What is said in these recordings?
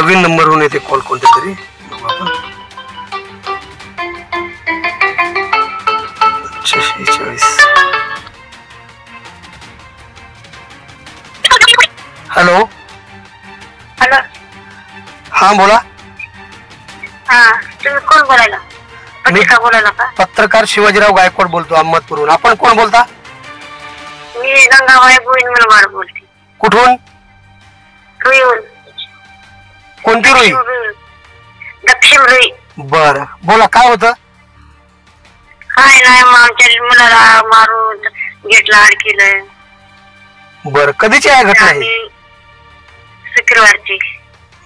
नवीन नंबरवरून येते कॉल कोणत्या तरी. आपण 46. हॅलो. हॅलो. हा बोला. हा तुम्ही कोण बोलायला? पत्रिका बोलायला का? पत्रकार शिवाजीराव गायकवाड बोलतो अहमदपूरहून. आपण कोण बोलता? मी गंगाबाई बोईन मुलमाड बोलते. कुठून? रुईहून. कोणती रुई? दक्षिण रुई. बर बोला काय होतं? काय नाही मग आमच्या मुलाला मारून गेटला अडकिलंय. बर कधीची आहे घटना ही? शुक्रवारची.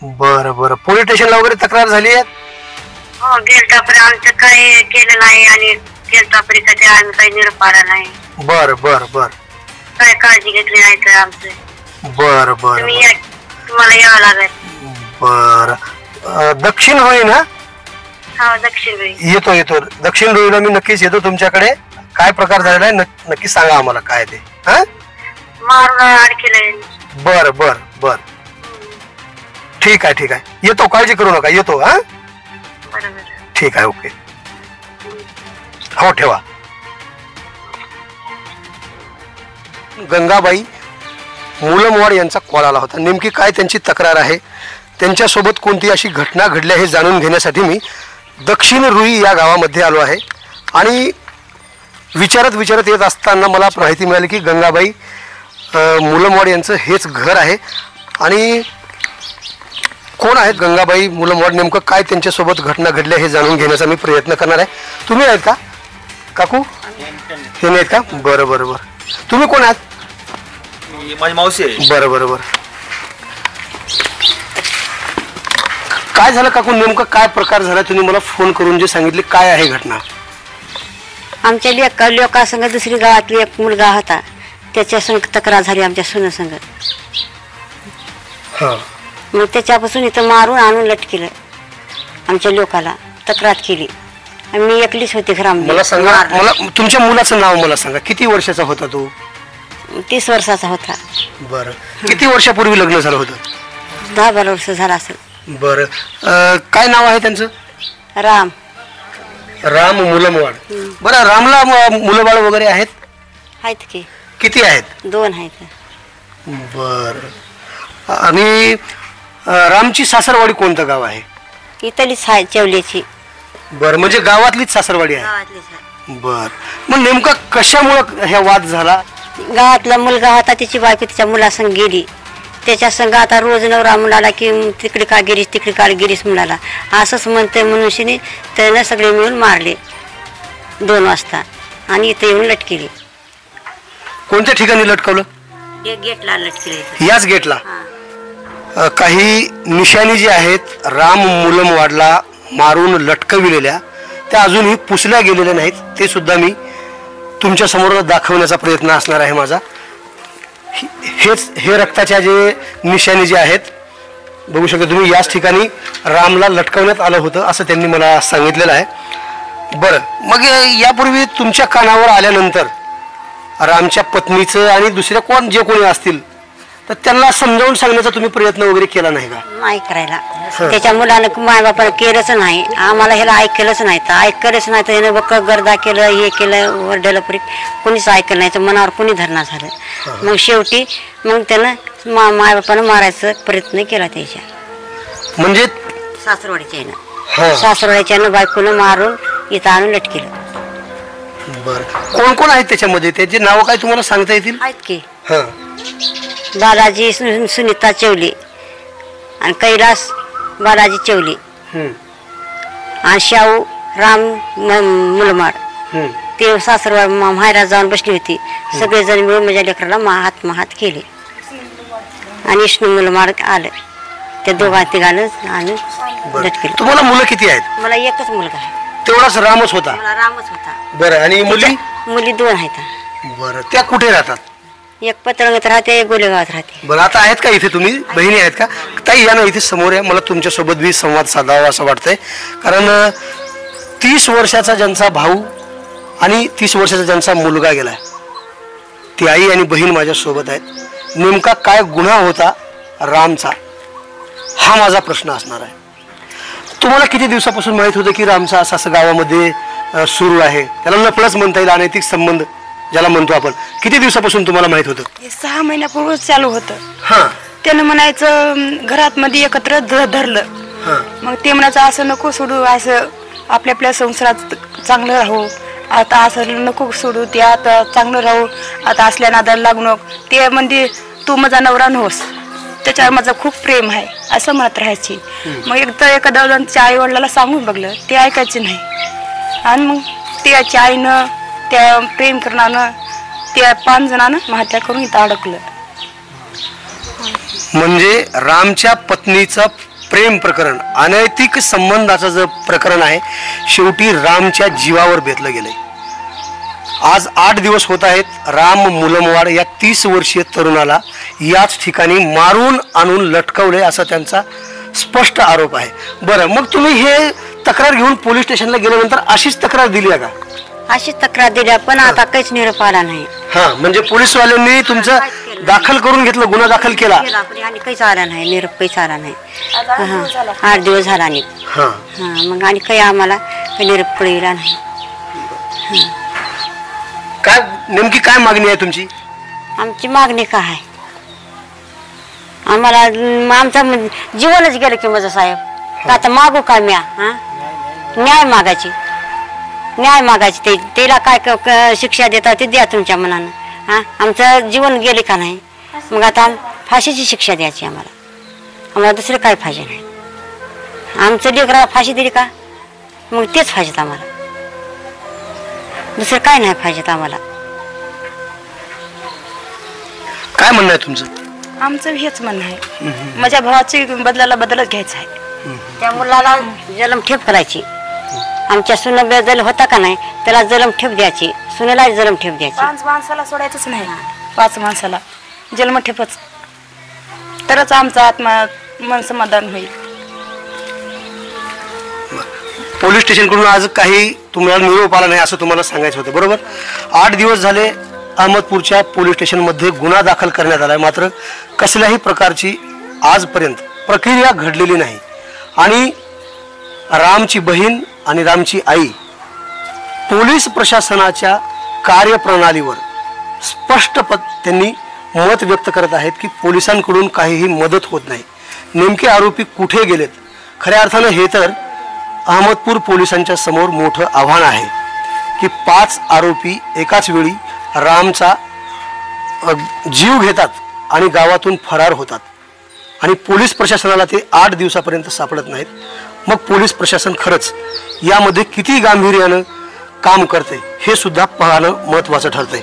बर बर पोलीस स्टेशनला वगैरे तक्रार झाली आहे? हो गेलतापर्यंत आमचं काही केलं नाही आणि गेलतापर्यंत कधी आम्ही काही निरोप आला नाही. बर बर बर काय काळजी घेतली नाही तर आमचं. बर बर तुम्हाला यावं लागेल. बर दक्षिण रुई ना? हो दक्षिण रुई. येतो येतो दक्षिण रुईला मी नक्कीच येतो तुमच्याकडे. काय प्रकार झालेला आहे नक्की सांगा आम्हाला काय ते. हा मारून अडकिलंय. बर बर बर ठीक आहे ठीक आहे येतो काळजी करू नका येतो. हा ठीक आहे ओके हो ठेवा. गंगाबाई मुलमवाड यांचा कॉल आला होता. नेमकी काय त्यांची तक्रार आहे त्यांच्यासोबत कोणती अशी घटना घडली हे जाणून घेण्यासाठी मी दक्षिण रुई या गावामध्ये आलो आहे. आणि विचारत येत असताना मला माहिती मिळाली की गंगाबाई मुलमवाड यांचं हेच घर आहे. आणि कोण आहेत गंगाबाई मुलमवाड नेमकं काय त्यांच्यासोबत घटना घडल्या हे जाणून घेण्याचा मी प्रयत्न करणार आहे. तुम्ही आहेत का काकू? हे नाहीत का? बरं बरं बरं तुम्ही कोण आहात? माझी मावशी आहे. बरं बरं बरं काय झालं काकू नेमकं काय प्रकार झाला? तुम्ही मला फोन करून जे सांगितले काय आहे घटना? आमच्या लोकांसंग दुसरी गावातली एक मुलगा होता त्याच्या संग तक्रार झाली आमच्या सुनेसंग. हां मग त्याच्यापासून इथं मारून आणून लटकेलं आमच्या लोकाला तक्रार केली. आणि मी एकलीच होती घरामध्ये. मला सांगा मला तुमच्या मुलाचं नाव मला सांगा. किती वर्षाचा होता तो? 30 वर्षाचा होता. बरं किती वर्षापूर्वी लग्न झालं होतं? 10-12 वर्ष झाला असेल. बरं काय नाव आहे त्यांचं? राम. राम मुलमवाड. बरं रामला मुलंबाळ वगैरे आहेत? आहेत की. किती आहेत? 2 आहेत. बरं आणि रामची सासरवाडी कोणतं गाव आहे? इथलीच आहे चेवल्याची. बरं म्हणजे गावातलीच सासरवाडी आहे. गावातलीच आहे. बरं मग नेमका कशामुळं ह्या वाद झाला? गावातला मुलगा होता त्याची बायको त्याच्या मुलासंग गेली. त्याच्या संग आता रोज नवरा मुलाला की तिकडे का गिरीस तिकडे का गिरीस मुलाला असंच म्हणते मनुष्यने त्यानं सगळे मिळून मारले 2 वाजता आणि इथे येऊन लटकेली. कोणत्या ठिकाणी लटकवलं? एक गेटला लटकेली. याच गेटला? काही निशाणी जी आहेत राम मुलमवाडला मारून लटकविलेल्या त्या अजूनही पुसल्या गेलेल्या नाहीत. ते सुद्धा मी तुमच्या समोर दाखवण्याचा प्रयत्न असणार आहे माझा. हे रक्ताच्या जे निशाणी जे आहेत बघू शकता तुम्ही. याच ठिकाणी रामला लटकवण्यात आलं होतं असं त्यांनी मला सांगितलेलं आहे. बरं मग यापूर्वी तुमच्या कानावर आल्यानंतर रामच्या पत्नीचं आणि दुसऱ्या कोण जे कोणी असतील तर त्यांना समजावून सांगण्याचा तुम्ही प्रयत्न वगैरे केला नाही का? नाही करायला. त्याच्या मुलानं मायबापानं केलंच नाही. आम्हाला ह्याला ऐकलंच नाही. तर ऐकलंच नाही तर ह्यानं बक्क गर्दा केलं हे केलं वरडलं परी कोणीच ऐकलं नाही. तर मनावर कोणी धरणार झालं. मग शेवटी मग त्यानं मायबापानं मारायचा प्रयत्न केला त्याच्या म्हणजे सासरवाडीच्या यानं. सासरवाडीच्यानं बायकोनं मारून इथं आणून लटकेलं. बरं कोण कोण आहेत त्याच्यामध्ये? त्याचे नाव काय तुम्हाला सांगता येतील? आहेत की. बालाजी सुनीता चेवले आणि कैलास बालाजी चेवले आणि शाहू राम मुलमाड. ते सासरवाड माहेरात जाऊन बसली होती. सगळेजण मिळून माझ्या लेकराला हात केले आणि विष्णू मुलमाड आलं. त्या 2-3 आणि लटकेलं. तुम्हाला मुलं किती आहेत? मला एकच मुलगा आहे. तेवढाच रामच होता? मला रामच होता. बरं आणि मुली 2 आहेत. बरं त्या कुठे राहतात? एक पत्रंगत राहते एक गोलेगावात राहते. बरं आता आहेत का इथे तुम्ही बहिणी आहेत का? ताई या ना इथे समोर आहे. मला तुमच्यासोबत बी संवाद साधावा असं वाटतंय. कारण 30 वर्षाचा ज्यांचा भाऊ आणि 30 वर्षाचा ज्यांचा मुलगा गेला ती आई आणि बहीण माझ्यासोबत आहेत. नेमका काय गुन्हा होता रामचा हा माझा प्रश्न असणार आहे. तुम्हाला किती दिवसापासून माहित होतं की रामचा असं गावामध्ये सुरू आहे, त्याला नफळच म्हणता येईल, अनैतिक संबंध ज्याला म्हणतो आपण, किती दिवसापासून तुम्हाला माहित होतं? हे 6 महिन्यापूर्वीच चालू होतं. हा त्यानं म्हणायचं घरात मध्ये एकत्र धरलं. हा मग ते म्हणायचं असं नको सोडू, असं आपल्या आपल्या संसारात चांगलं राहू, आता असं नको सोडू, ते आता चांगलं राहू, आता असल्या नादाला लागू नको. ते म्हणजे तू माझा नवरा नव्हस, त्याच्यावर माझं खूप प्रेम आहे असं म्हणत राहायची. मग एकदा एखाद्या तिच्या आई वडिलाला सांगून बघलं, ते ऐकायचे नाही. आणि मग त्याच्या आईनं त्या प्रेम करणानं त्या 5 जणांना हत्या करून इथं अडकलं. म्हणजे रामच्या पत्नीचं प्रेम प्रकरण, अनैतिक संबंधाचं जे प्रकरण आहे, शेवटी रामच्या जीवावर बेतलं गेलंय. आज 8 दिवस होत आहेत राम मुलमवाड या 30 वर्षीय तरुणाला याच ठिकाणी मारून आणून लटकवले असा त्यांचा स्पष्ट आरोप आहे. बरं, मग तुम्ही हे तक्रार घेऊन पोलीस स्टेशनला गेल्यानंतर अशीच तक्रार दिली आहे का? अशीच तक्रार दिल्या, पण आता काहीच निरोप आला नाही. हा, म्हणजे पोलीसवाल्यांनी तुमचं दाखल करून घेतलं, गुन्हा दाखल केला, आणि काहीच आला नाही, निरोप काहीच आला नाही. 8 दिवस झाला नाही. हा मग आणि काही आम्हाला काही निरोप कळला नाही. काय नेमकी काय मागणी आहे तुमची? आमची मागणी काय आहे, आम्हाला आमचं जीवनच गेलं की माझं साहेब, का आता मागू काय म्या? न्याय मागायची, न्याय मागायची. त्याला काय शिक्षा देतात ते द्या तुमच्या मनानं. आमचं जीवन गेले का नाही, मग आता फाशीची शिक्षा द्यायची आम्हाला. आम्हाला दुसरं काय फाशी नाही. आमचं लेकराला फाशी दिली का, मग तेच फाशीत आम्हाला, दुसरं काय नाही फाशीत आम्हाला. काय म्हणणं आहे तुमचं? आमचं हेच म्हणणं आहे, माझ्या भावाची बदलच घ्यायचा आहे. त्या मुलाला जलमठेप करायची. आमच्या सुना जल होता का नाही, त्याला जलमठेप द्यायची, सुनेला जलमठेप द्यायची. 5 माणसाला सोडायचंच नाही, 5 माणसाला जन्मठेपच, तरच आमचा आत्मा मन समाधान होईल. पोलीस स्टेशन कडून आज काही तुम्हाला निरोप आला नाही असं तुम्हाला सांगायचं होतं, बरोबर? 8 दिवस झाले अहमदपूरच्या पोलीस स्टेशन मध्ये गुन्हा दाखल करण्यात आलाय, मात्र कसल्याही प्रकारची आजपर्यंत प्रक्रिया घडलेली नाही. आणि रामची बहीण आणि रामची आई पोलीस प्रशासनाच्या कार्यप्रणालीवर स्पष्ट त्यांनी मत व्यक्त करत आहेत की पोलिसांकडून काहीही मदत होत नाही. नेमके आरोपी कुठे गेलेत? खऱ्या अर्थानं हे तर अहमदपूर पोलिसांच्या समोर मोठं आव्हान आहे की 5 आरोपी एकाच वेळी रामचा जीव घेतात आणि गावातून फरार होतात, आणि पोलीस प्रशासनाला ते 8 दिवसापर्यंत सापडत नाहीत. मग पोलीस प्रशासन खरंच यामध्ये किती गांभीर्यानं काम करते हे सुद्धा पाहणं महत्त्वाचं ठरतंय.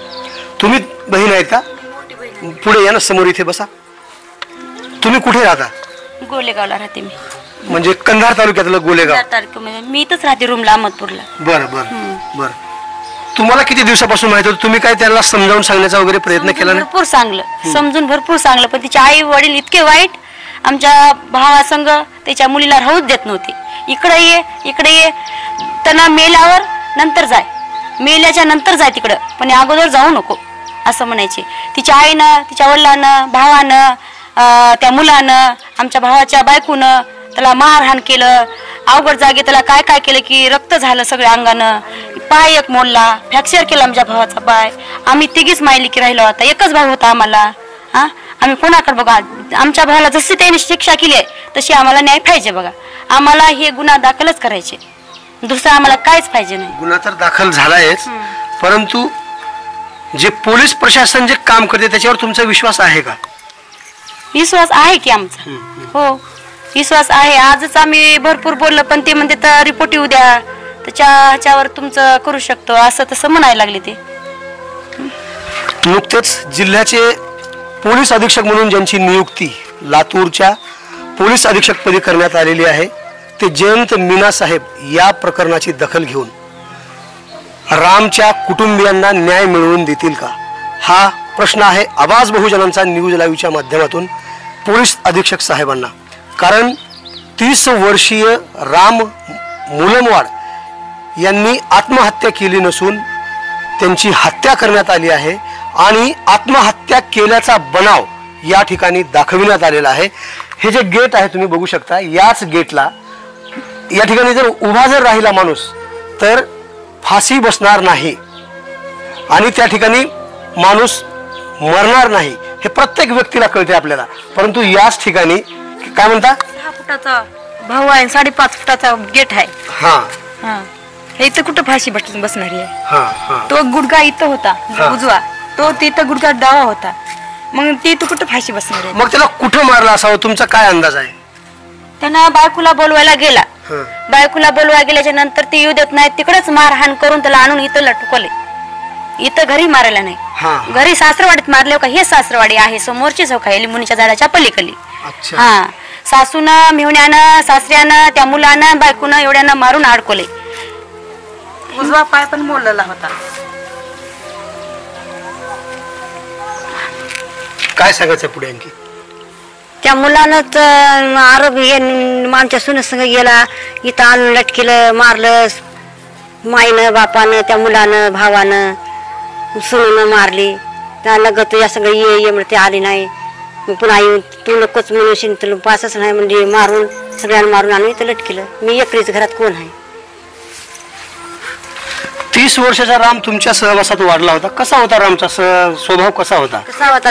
तुम्ही बहीण आहेत का? पुढे या ना, समोर इथे बसा. तुम्ही कुठे राहता? गोलेगावला राहते मी. म्हणजे कंधार तालुक्यातलं गोलेगाव? तारखेमध्ये मी इथंच राहते, रूमला अहमदपूरला. बरं बरं बरं. तुम्हाला किती दिवसापासून माहित होतं? तुम्ही काय त्याला समजावून सांगण्याचा वगैरे प्रयत्न केला नाही? भरपूर सांगलं, समजून भरपूर सांगलं, पण तिचे आई वडील इतके वाईट, आमच्या भावासंग त्याच्या मुलीला राहूच देत नव्हते. इकडे ये, इकडे ये, त्यांना मेल्यावर नंतर जाय, मेल्याच्या नंतर जाय तिकडं, पण अगोदर जाऊ नको असं म्हणायचे. तिच्या आईनं, तिच्या वडिलानं, भावानं, त्या मुलानं, आमच्या भावाच्या बायकोनं त्याला मारहाण केलं. अवघड जागे त्याला काय काय केलं की रक्त झालं सगळ्या अंगानं, पाय एक मोडला, फ्रॅक्चर केला आमच्या भावाचा पाय. आम्ही तिघीच मायली की राहिलो, आता एकच भाऊ होता आम्हाला. आम्ही कोणाकडे बघा, आमच्या भावाला जशी त्यांनी शिक्षा केली आहे तशी आम्हाला न्याय पाहिजे बघा. आम्हाला हे गुन्हा दाखलच करायचे, दुसरं आम्हाला काहीच पाहिजे नाही. गुन्हा तर दाखल झालायच, परंतु जे पोलीस प्रशासन जे काम करते त्याच्यावर तुमचा विश्वास आहे का? विश्वास आहे की आमचा, हो विश्वास आहे. आजच आम्ही भरपूर बोललो, पण ते म्हणते तर रिपोर्ट येऊ द्या, त्याच्यावर तुमचं करू शकतो असं तसं म्हणायला लागले ते. नुकतेच जिल्ह्याचे पोलीस अधीक्षक म्हणून ज्यांची नियुक्ती लातूरच्या पोलीस अधीक्षकपदी करण्यात आलेली आहे, ते जयंत मीना साहेब या प्रकरणाची दखल घेऊन रामच्या कुटुंबियांना न्याय मिळवून देतील का, हा प्रश्न आहे आवाज बहुजनांचा न्यूज लाईव्हच्या माध्यमातून पोलीस अधीक्षक साहेबांना. कारण 30 वर्षीय राम मुलमवाड यांनी आत्महत्या केली नसून त्यांची हत्या करण्यात आली आहे, आणि आत्महत्या केल्याचा बनाव या ठिकाणी दाखविण्यात आलेला आहे. हे जे गेट आहे तुम्ही बघू शकता, याच गेटला या ठिकाणी जर उभा जर राहिला माणूस तर फाशी बसणार नाही आणि त्या ठिकाणी माणूस मरणार नाही, हे प्रत्येक व्यक्तीला कळते आपल्याला. परंतु याच ठिकाणी काय म्हणता, 6 फुटाचा भाऊ आहे, 5.5 फुटाचा गेट आहे. हा हे इथं कुठं फाशी बसणारी आहे. हा तो गुडघा इथं होता उजवा, तो तिथं गुडघा डावा होता, मग ती इथं कुठं फाशी बसणार आहे. मग त्याला कुठं मारला असावं, तुमचा काय अंदाज आहे? त्यानं बायकोला बोलवायला गेला, बायकोला बोलवायला गेल्याच्या नंतर ते येऊ देत नाही, तिकडेच मारहाण करून त्याला आणून इथं लटकवले. इथं घरी मारायला नाही, घरी सासरवाडीत मारले का. हे सासरवाडी आहे, समोरची चौक आहे लिंबूच्या झाडाच्या पलीकडली. हा, सासूनं, मेहुण्यानं, सासऱ्यानं, त्या मुलानं, बायकोनं एवढ्यानं मारून अडकवले. उजवा पाय पण मोडलेला होता. काय सांगायचं पुढे आणखी? त्या मुलानंच आरोप आमच्या सुनेसंग गेला, इथं आणून लटकेलं, मारलं. माईनं, बापानं, त्या मुलानं, भावानं, सुनेनं मारली. त्याला गतो या सगळं ये म्हणते, आली नाही. मग पुन्हा येऊन तू नकोच म्हणून तुला पासच नाही म्हणजे मारून सगळ्यांना मारून आणून इथं लटकेलं. मी एकटीच घरात कोण आहे. 30 वर्षाचा राम तुमच्या सहवासात वाढला होता. कसा होता रामचा स्वभाव, कसा होता? कसा होता?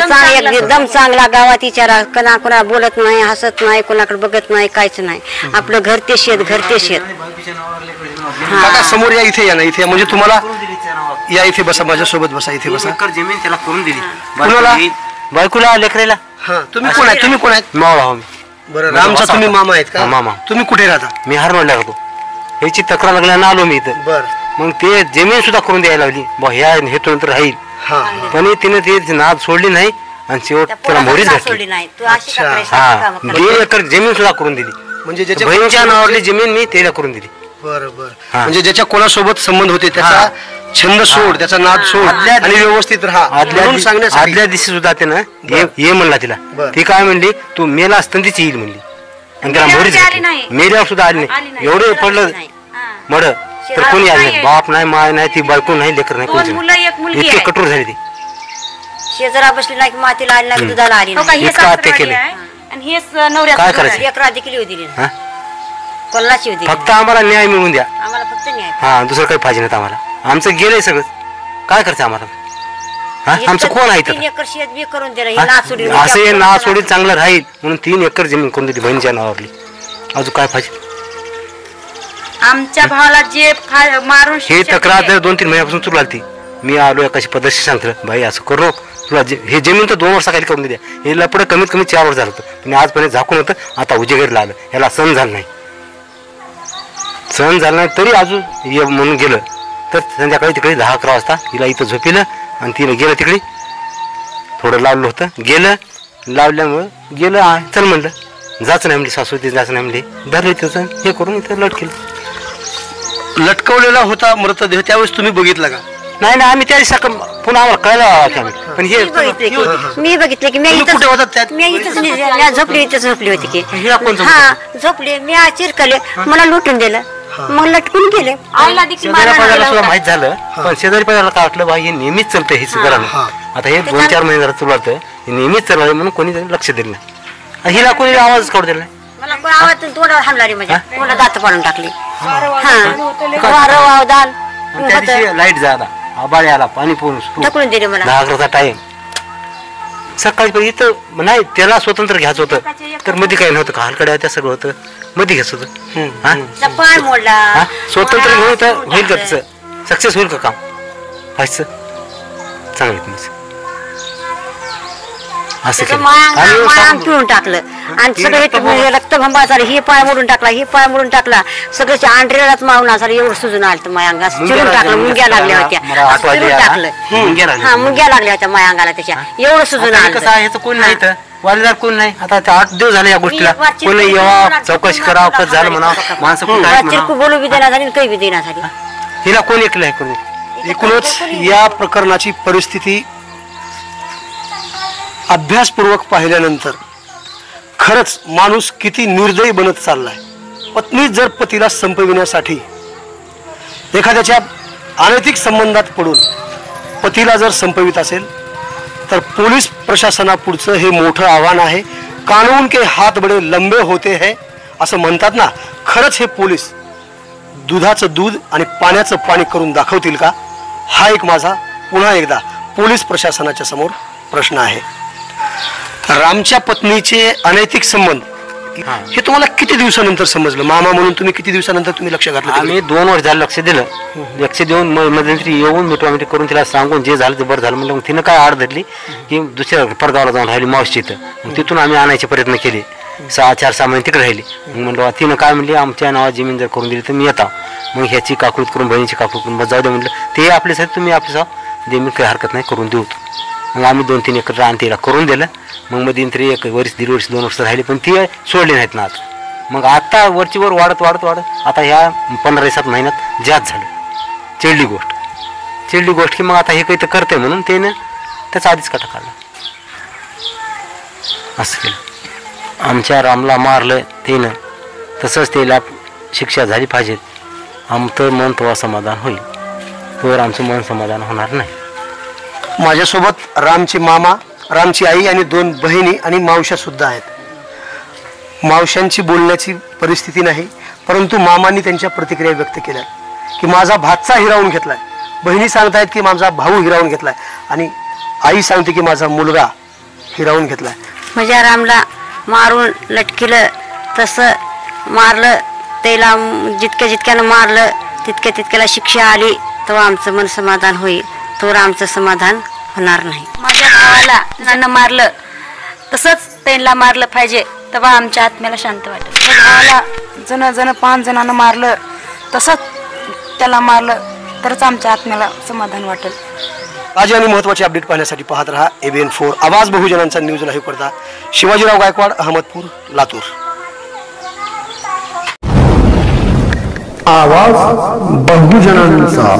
एकदम चांगला. गावात विचारा, कोणा बोलत नाही, हसत नाही, कोणाकडे बघत नाही, काहीच नाही. आपलं घर ते शेत, घर ते शेत. काका समोर या, इथे या ना, इथे म्हणजे तुम्हाला या, इथे बसा, माझ्यासोबत बसा, इथे बसा. जमीन त्याला करून दिली, कुणाला? बायकोला, लेकरेला. तुम्ही कोण आहेत? तुम्ही कोण आहेत? मामा. बरं, रामचा तुम्ही मामा आहेत का? मामा. तुम्ही कुठे राहता? मी हरवल्या होतो, ह्याची तक्रार लागल्यानं आलो मी इथं. बर. मग ते जमीन सुद्धा करून द्यायला लागली, ह्या हेतू नंतर राहील. पण तिने ते नाद सोडली नाही आणि शेवट त्याला मोरीच घातली. हा, 1.5 एकर जमीन सुद्धा करून दिली. म्हणजे ज्याच्या बहिणीच्या नावावरली जमीन मी त्याला करून दिली. बरोबर. म्हणजे ज्याच्या कोणासोबत संबंध होते त्याचा छंद सोड, त्याचा नाद सोड आणि व्यवस्थित राहा. आदल्या दिवशी सुद्धा त्यानं ये म्हणला तिला. ती काय म्हणली, तू मेला असताना तीच येईल म्हणली आणि त्याला मोरीच घातली. मेल्यावर सुद्धा आली नाही. एवढं पडलं मड तर कोणी आलं नाही. बाप नाही, माय नाही, ती बायको नाही, लेकर नाही, कोणी. इतके कठोर झाले ती. शेजारा बसली नाही, मातीला आली नाही, दुधाला आली नाही. इतकं हत्या केले. काय करायचं? लेकरं आधी केली होती, कोल्हाची होती. फक्त आम्हाला न्याय मिळवून द्या. आम्हाला फक्त न्याय. हा, दुसरं काही पाहिजे नाही आम्हाला. आमचं गेलंय सगळं, काय करायचं आम्हाला? हा, आमचं कोण आहे? 3 एकर शेत बी करून दिलं. असं हे नाव सोडीत चांगलं राहील म्हणून 3 एकर जमीन करून दिली बहिणीच्या नावावरली. अजून काय पाहिजे? आमच्या भावाला जे मारून हे तक्रार 2-3 महिन्यापासून सुरू लागली. मी आलो एकाशी पद्धतशीर सांगतो, भाई असं करू नको, तुला हे जमीन तर 2 वर्षाखाली करून दिली. हे लपडं कमीत कमी 4 वर्ष झालं होतं, पण आजपर्यंत झाकून होतं. आता उजेगरला आलं, ह्याला सण झालं नाही. सण झालं नाही तरी अजून ये म्हणून गेलं तर संध्याकाळी तिकडे 10-11 वाजता हिला इथं झोपिलं आणि तिने गेलं तिकडे. थोडं लावलं होतं, गेलं, लावल्यामुळं गेलं. चल म्हणलं, जायचं नाही म्हणली सासू, ती जायचं नाही म्हणली. धरले त्याचं हे करून इथं लटकेलं. लटकवलेला होता मृतदेह, त्यावेळेस तुम्ही बघितला का? नाही, आम्ही त्या दिवशी पुन्हा आम्हाला कळलं. पण हे मी बघितलं की मी कुठे होतात त्यात? मी इथंच झोपली, इथं झोपली होती की. हा, झोपली मी, चिरकले, मला लुटून दिलं, मग लटकून गेले. शेजारी पाजाला सुद्धा माहित झालं, पण शेजारी पाजाला काय वाटलं, भाई हे नेहमीच चालतं हे घरानं. आता हे 2-4 महिने जरा चालतं, हे नेहमीच चाललं म्हणून कोणी लक्ष दिलं नाही. हिला कोणी आवाज काढू दिला नाही. मला आवाज तोंडावर हाणलारी, म्हणजे तोंडा दात पाडून टाकली. त्या दिवशी लाईट झाला, आबाळे आला, पाणी ढकलून दिले मला. 10-11चा टाइम सकाळी. इथं नाही, त्याला स्वतंत्र घ्यायचं होतं तर मध्ये काही नव्हतं, हलकड्या त्या सगळं होतं, मध्ये घ्यायचं होतं. पाय मोडला. स्वतंत्र घेऊन तर होईल का तसं? सक्सेस होईल का काम? व्हायचं चांगलं असं पिळून टाकलं आणि सगळं रक्तभंबा झालं. हे पाय मोडून टाकला, हे पाय मोडून टाकला, सगळं आंड्रेलाच मावून झालं. एवढं सुजून आलं तर माया अंगात चिरून टाकलं. मुंग्या लागल्या होत्या, चिरून टाकलं. हा, मुंग्या लागल्या होत्या माया अंगाला त्याच्या, एवढं सुजून आलं. कसं आहे, कोण नाही तर वालीदार कोण नाही. आता 8 दिवस झाले या गोष्टीला, कोणी यावा, चौकशी करावं, कसं झालं म्हणा, माणसं चिरकू बोलू बी देणार झाली, काही बी देणार झाली. हिला कोण ऐकलं आहे कोणी? एकूणच या प्रकरणाची परिस्थिती अभ्यासपूर्वक पाहिल्यानंतर खरंच माणूस किती निर्दयी बनत चाललाय. पत्नी जर पतीला संपविण्यासाठी एखाद्याच्या अनैतिक संबंधात पडून पतीला जर संपवित असेल तर पोलीस प्रशासनापुढचं हे मोठं आव्हान आहे. कानून के हात बडे लंबे होते हैं असं म्हणतात ना, खरंच हे पोलीस दुधाचं दूध आणि पाण्याचं पाणी करून दाखवतील का? हा एक माझा पुन्हा एकदा पोलीस प्रशासनाच्या समोर प्रश्न आहे. रामच्या पत्नीचे अनैतिक संबंध हे तुम्हाला किती दिवसानंतर समजलं? मामा म्हणून तुम्ही किती दिवसानंतर तुम्ही लक्ष घातलं? आम्ही 2 वर्ष झालं लक्ष दिलं. लक्ष देऊन मध्यंतरी येऊन मिटवामिटी करून तिला सांगून जे झालं ते बरं झालं म्हणलं. मग तिनं काय आड धरली की दुसऱ्या परगावाला जाऊन राहिली मावशी इथं. मग तिथून आम्ही आणायचे प्रयत्न केले. 4-6 महिने तिकडे राहिली. मग म्हणलं तिनं काय म्हणली, आमच्या नावात जमीन जर करून दिली तर मी येता. मग ह्याची काकूत करून बहिणीची काकूत करून जाऊ दे म्हणलं. ते आपल्यासाठी तुम्ही आपल्या जमीन काही हरकत नाही करून देऊ. मग आम्ही 2-3 एकर रान तिला करून दिलं. मग मध्यंतरी 1 वर्ष 1.5 वर्ष 2 वर्ष राहिली, पण ती सोडली नाहीत ना आता. मग आता वरची वर वाढत आता ह्या 15-7 महिन्यात जास्त झालं. चिडली गोष्ट की मग आता हे काही तर करते म्हणून त्यानं त्याचा आधीच कटा काढला. असं केलं. आमच्या रामला मारलं त्यानं, तसंच त्याला शिक्षा झाली पाहिजे. आमचं मन तेव्हा समाधान होईल, तर आमचं मन समाधान होणार नाही. माझ्यासोबत रामचे मामा, रामची आई आणि 2 बहिणी आणि मावश्या सुद्धा आहेत. मावश्यांची बोलण्याची परिस्थिती नाही, परंतु मामांनी त्यांच्या प्रतिक्रिया व्यक्त केल्या की माझा भाचा हिरावून घेतलाय. बहिणी सांगतायत की माझा भाऊ हिरावून घेतलाय आणि आई सांगते की माझा मुलगा हिरावून घेतलाय. माझ्या रामला मारून लटकिलं तसं मारलं, त्याला जितक्यानं मारलं तितक्याला शिक्षा आली तेव्हा आमचं मन समाधान होईल, तर आमचं समाधान होणार नाही. माझ्या भावाला ज्यांना मारलं तसंच त्यांना मारलं पाहिजे, तेव्हा आमच्या आत्म्याला शांत वाटेल. भावाला जण 5 जणांना मारलं तसंच त्याला मारलं तरच आमच्या आत्म्याला समाधान वाटेल. ताजे आणि महत्त्वाचे अपडेट पाहण्यासाठी पाहत रहा ABN4 आवाज बहुजनांचा न्यूज लाईव्ह करता. शिवाजीराव गायकवाड, अहमदपूर, लातूर. आवाज बहुजनांचा.